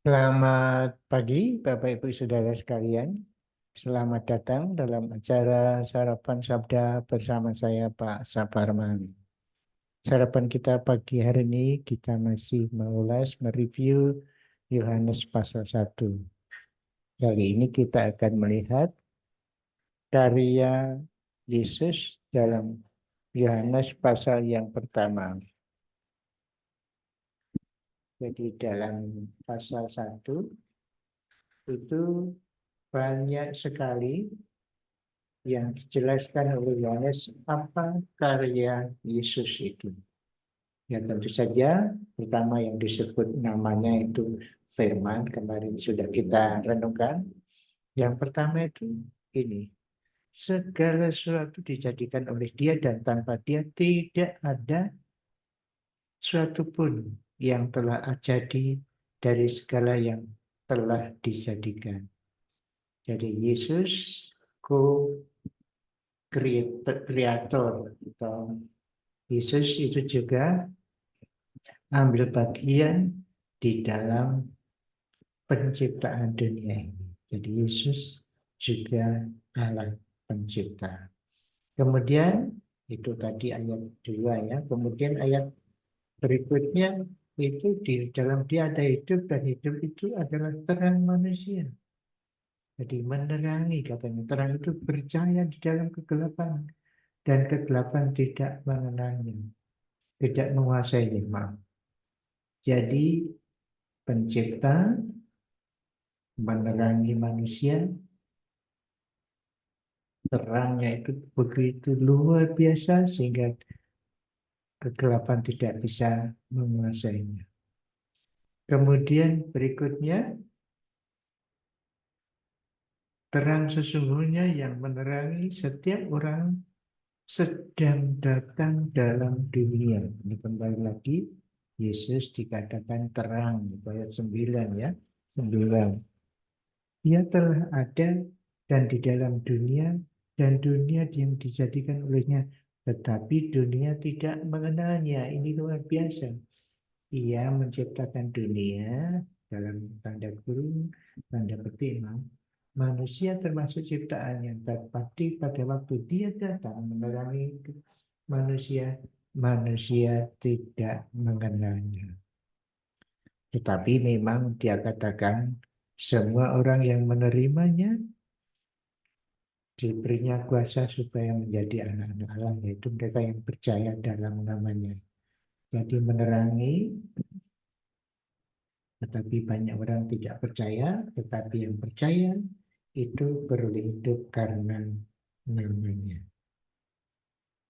Selamat pagi, Bapak Ibu Saudara sekalian. Selamat datang dalam acara Sarapan Sabda bersama saya, Pak Saparman. Sarapan kita pagi hari ini kita masih mengulas, mereview Yohanes pasal 1. Kali ini kita akan melihat karya Yesus dalam Yohanes pasal yang pertama. Jadi dalam pasal 1 itu banyak sekali yang dijelaskan oleh Yohanes apa karya Yesus itu. Ya tentu saja pertama yang disebut namanya itu firman, kemarin sudah kita renungkan. Yang pertama itu ini, segala sesuatu dijadikan oleh dia dan tanpa dia tidak ada suatu pun yang telah jadi dari segala yang telah dijadikan. Jadi Yesus kreator atau Yesus itu juga ambil bagian di dalam penciptaan dunia ini. Jadi Yesus juga Allah pencipta. Kemudian itu tadi ayat 2 ya. Kemudian ayat berikutnya itu di dalam dia ada hidup dan hidup itu adalah terang manusia. Jadi menerangi katanya. Terang itu bercahaya di dalam kegelapan dan kegelapan tidak mengenalnya, tidak menguasainya. Maaf. Jadi pencipta menerangi manusia, terangnya itu begitu luar biasa sehingga kegelapan tidak bisa menguasainya. Kemudian berikutnya, terang sesungguhnya yang menerangi setiap orang sedang datang dalam dunia. Ini kembali lagi, Yesus dikatakan terang, ayat 9 ya, 9. Ia telah ada dan di dalam dunia dan dunia yang dijadikan olehnya, tetapi dunia tidak mengenalnya. Ini luar biasa. Ia menciptakan dunia dalam tanda kurung, tanda petik, manusia termasuk ciptaannya. Tetapi pada waktu dia datang menerangi manusia, manusia tidak mengenalnya. Tetapi memang dia katakan semua orang yang menerimanya diberinya kuasa supaya menjadi anak-anak Allah, yaitu mereka yang percaya dalam namanya. Jadi menerangi, tetapi banyak orang tidak percaya, tetapi yang percaya itu beroleh hidup karena namanya.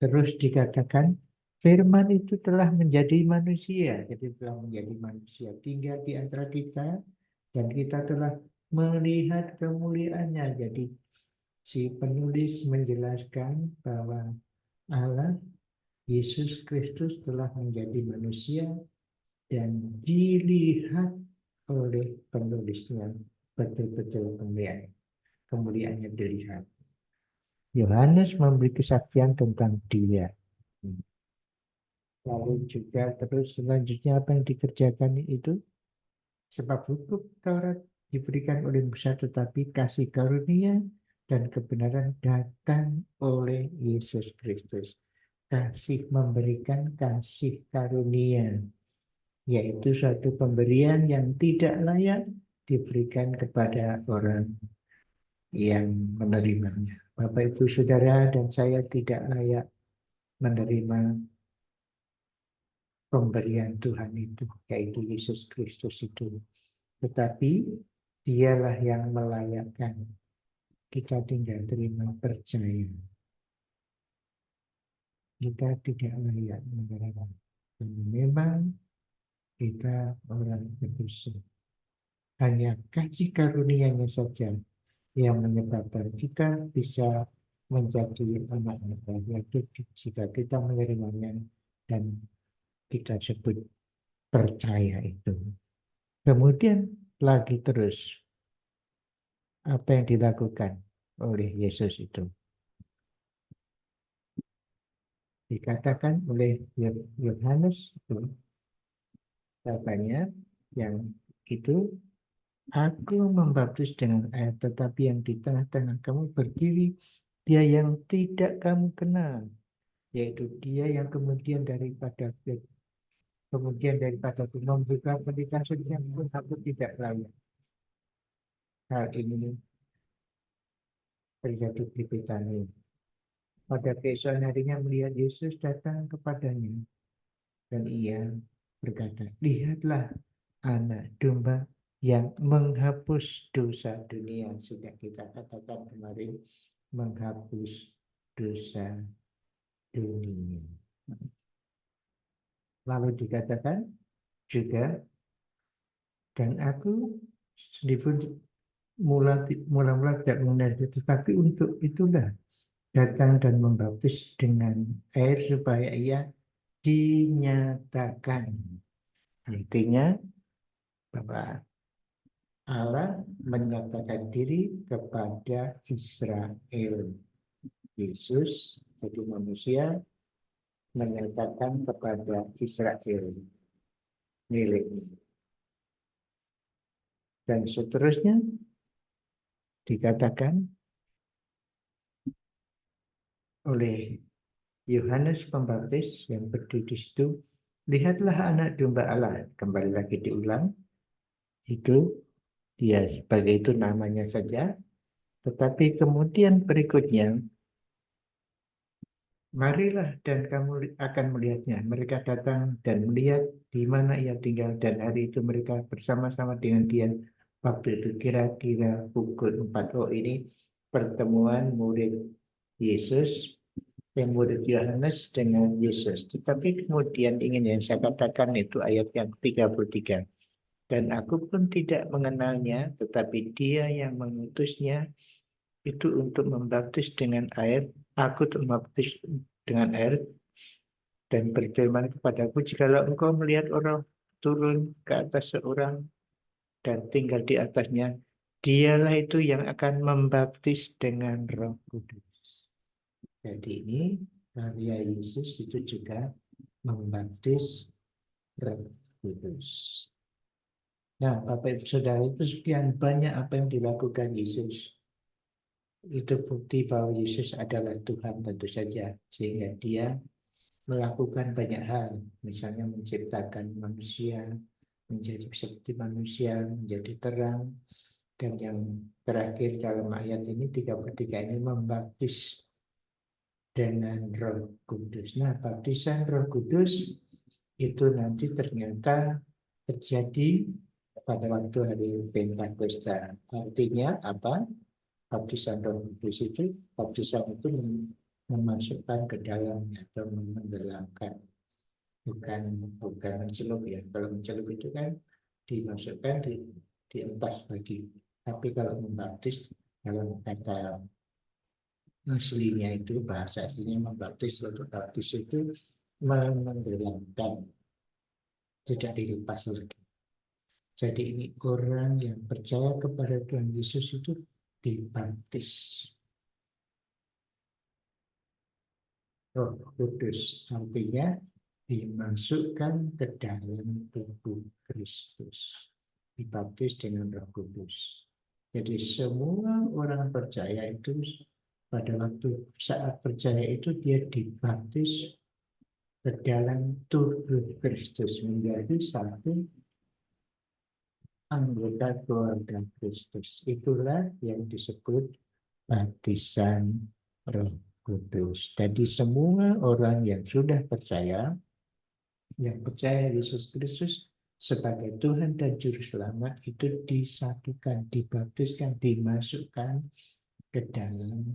Terus dikatakan, firman itu telah menjadi manusia, jadi telah menjadi manusia, tinggal di antara kita, dan kita telah melihat kemuliaannya. Jadi si penulis menjelaskan bahwa Allah, Yesus Kristus telah menjadi manusia dan dilihat oleh penulisnya betul-betul kemuliaannya dilihat. Yohanes memberi kesaksian tentang dia. Lalu juga terus selanjutnya apa yang dikerjakan itu? Sebab hukum Taurat diberikan oleh Musa, tetapi kasih karunia dan kebenaran datang oleh Yesus Kristus. Kasih memberikan kasih karunia, yaitu suatu pemberian yang tidak layak diberikan kepada orang yang menerimanya. Bapak, Ibu, Saudara, dan saya tidak layak menerima pemberian Tuhan itu, yaitu Yesus Kristus itu. Tetapi dialah yang melayakkan. Kita tinggal terima percaya. Kita tidak layak menerima. Dan memang kita orang berdosa. Hanya kasih karunia-Nya saja yang menyebabkan kita bisa menjadi anak-anak Allah, yaitu jika kita menerimanya dan kita sebut percaya itu. Kemudian lagi terus apa yang dilakukan oleh Yesus itu. Dikatakan oleh Yohanes itu katanya yang itu Aku membaptis dengan air, tetapi yang di tengah-tengah kamu berdiri, dia yang tidak kamu kenal, yaitu dia yang kemudian daripada aku membuka pendidikan sosial pun aku tidak layak. Hal ini terjadi di Betania. Pada keesokan harinya melihat Yesus datang kepadanya, dan ia berkata, lihatlah anak domba yang menghapus dosa dunia. Sudah kita katakan kemarin, menghapus dosa dunia. Lalu dikatakan juga, dan aku sendiri pun mula-mula tidak mengenal itu, tetapi untuk itulah datang dan membaptis dengan air supaya ia dinyatakan. Artinya bahwa Allah menyatakan diri kepada Israel. Yesus jadi manusia menyatakan kepada Israel miliknya. Dan seterusnya dikatakan oleh Yohanes Pembaptis yang berdiri di situ, lihatlah anak domba Allah. Kembali lagi diulang, itu dia sebagai itu namanya saja. Tetapi kemudian berikutnya, marilah dan kamu akan melihatnya. Mereka datang dan melihat di mana ia tinggal, dan hari itu mereka bersama-sama dengan dia. Waktu itu kira-kira pukul 4. Oh, ini pertemuan murid Yesus, yang murid Yohanes dengan Yesus. Tetapi kemudian ingin yang saya katakan itu ayat yang 33. Dan aku pun tidak mengenalnya, tetapi dia yang mengutusnya itu untuk membaptis dengan air. Aku membaptis dengan air, dan berfirman kepadaku, jikalau engkau melihat orang turun ke atas seorang dan tinggal di atasnya, dialah itu yang akan membaptis dengan Roh Kudus. Jadi ini karya Yesus itu juga membaptis Roh Kudus. Nah, Bapak Ibu Saudara, itu sekian banyak apa yang dilakukan Yesus. Itu bukti bahwa Yesus adalah Tuhan tentu saja, sehingga dia melakukan banyak hal, misalnya menciptakan manusia menjadi seperti manusia, menjadi terang, dan yang terakhir dalam ayat ini 33 ini membaptis dengan Roh Kudus. Nah, baptisan Roh Kudus itu nanti ternyata terjadi pada waktu hari Pentakosta. Artinya apa? Baptisan Roh Kudus itu, baptisan itu memasukkan ke dalam atau menenggelamkan, bukan bukan mencelup ya. Kalau mencelup itu kan dimasukkan di entas lagi. Tapi kalau membaptis, dalam kata aslinya itu, bahasa aslinya membaptis, untuk baptis itu menenggelamkan, tidak dilepas lagi. Jadi ini orang yang percaya kepada Tuhan Yesus itu dibaptis Roh Kudus, artinya dimasukkan ke dalam tubuh Kristus, dibaptis dengan Roh Kudus. Jadi semua orang percaya itu pada waktu saat percaya itu dia dibaptis ke dalam tubuh Kristus, menjadi satu anggota keluarga Kristus. Itulah yang disebut baptisan Roh Kudus. Jadi semua orang yang sudah percaya, yang percaya Yesus Kristus sebagai Tuhan dan Juru Selamat, itu disatukan, dibaptiskan, dimasukkan ke dalam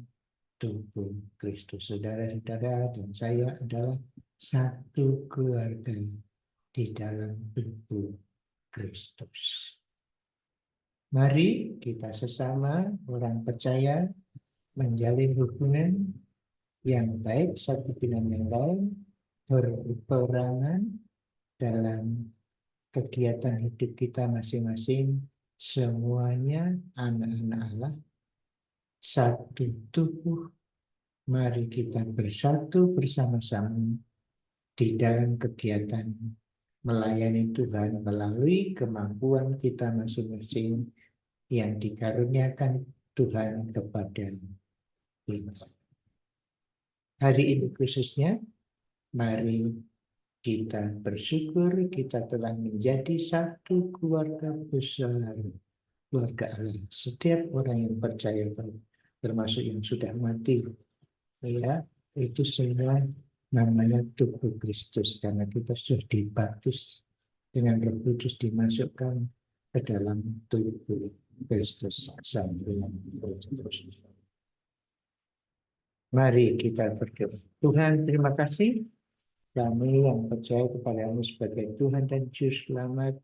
tubuh Kristus. Saudara-saudara dan saya adalah satu keluarga di dalam tubuh Kristus. Mari kita sesama orang percaya menjalin hubungan yang baik satu dengan yang lain, berperangan dalam kegiatan hidup kita masing-masing, semuanya anak-anak Allah, satu tubuh. Mari kita bersatu bersama-sama di dalam kegiatan melayani Tuhan melalui kemampuan kita masing-masing, yang dikaruniakan Tuhan kepada kita. Hari ini khususnya, mari kita bersyukur kita telah menjadi satu keluarga besar, keluarga Allah. Setiap orang yang percaya, termasuk yang sudah mati, ya, itu semua namanya tubuh Kristus, karena kita sudah dibaptis dengan Roh Kudus, dimasukkan ke dalam tubuh Kristus sampai Kristus. Mari kita berdoa. Tuhan, terima kasih. Kami yang percaya kepadamu sebagai Tuhan dan Juru Selamat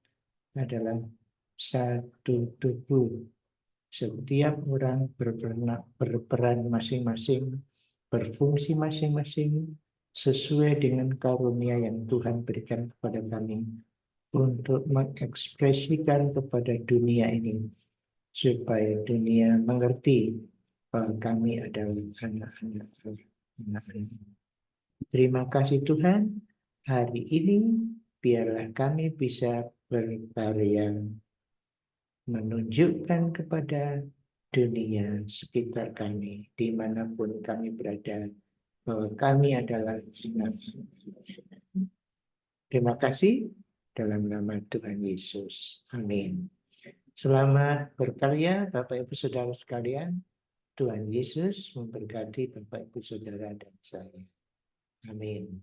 adalah satu tubuh. Setiap orang berperan masing-masing, berfungsi masing-masing, sesuai dengan karunia yang Tuhan berikan kepada kami untuk mengekspresikan kepada dunia ini, supaya dunia mengerti bahwa kami adalah anak-anak Allah. Terima kasih Tuhan, hari ini biarlah kami bisa berkarya menunjukkan kepada dunia sekitar kami, dimanapun kami berada, bahwa kami adalah anak. Terima kasih dalam nama Tuhan Yesus. Amin. Selamat berkarya Bapak Ibu Saudara sekalian. Tuhan Yesus memberkati Bapak Ibu Saudara dan saya. Amin.